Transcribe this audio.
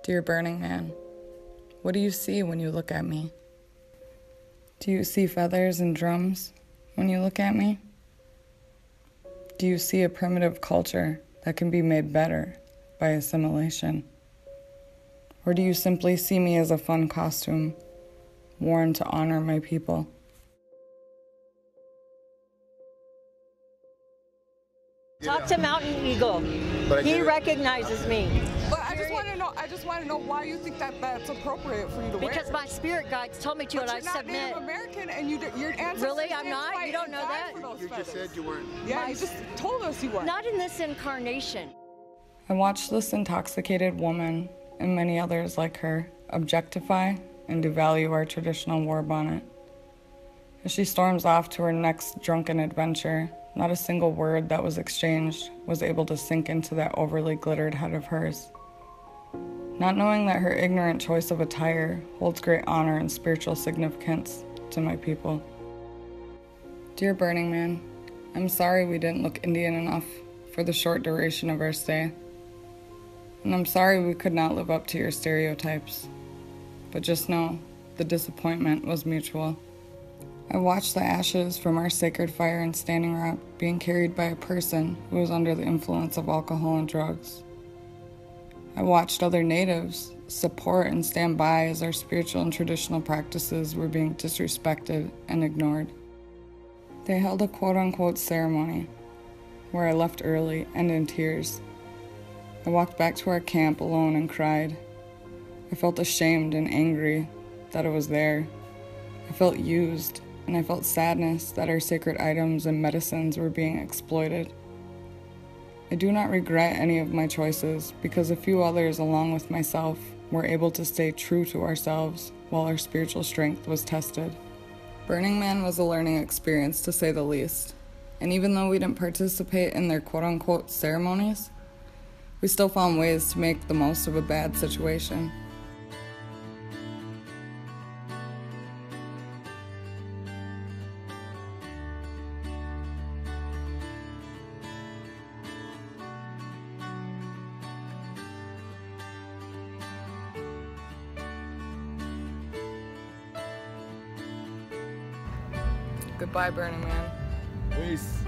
Dear Burning Man, what do you see when you look at me? Do you see feathers and drums when you look at me? Do you see a primitive culture that can be made better by assimilation? Or do you simply see me as a fun costume worn to honor my people? Talk to Mountain Eagle. He recognizes me. But I just want to know why you think that that's appropriate for you to wear. Because my spirit guides told me to, but and I you're not submit. Native American, and your ancestors really, I'm not. You don't know that. You just said you weren't. Yeah, you just told us you weren't. Not in this incarnation. I watched this intoxicated woman and many others like her objectify and devalue our traditional war bonnet. As she storms off to her next drunken adventure, not a single word that was exchanged was able to sink into that overly glittered head of hers. Not knowing that her ignorant choice of attire holds great honor and spiritual significance to my people. Dear Burning Man, I'm sorry we didn't look Indian enough for the short duration of our stay. And I'm sorry we could not live up to your stereotypes. But just know, the disappointment was mutual. I watched the ashes from our sacred fire in Standing Rock being carried by a person who was under the influence of alcohol and drugs. I watched other natives support and stand by as our spiritual and traditional practices were being disrespected and ignored. They held a quote-unquote ceremony, where I left early and in tears. I walked back to our camp alone and cried. I felt ashamed and angry that I was there. I felt used, and I felt sadness that our sacred items and medicines were being exploited. I do not regret any of my choices because a few others, along with myself, were able to stay true to ourselves while our spiritual strength was tested. Burning Man was a learning experience, to say the least. And even though we didn't participate in their quote-unquote ceremonies, we still found ways to make the most of a bad situation. Goodbye, Burning Man. Peace.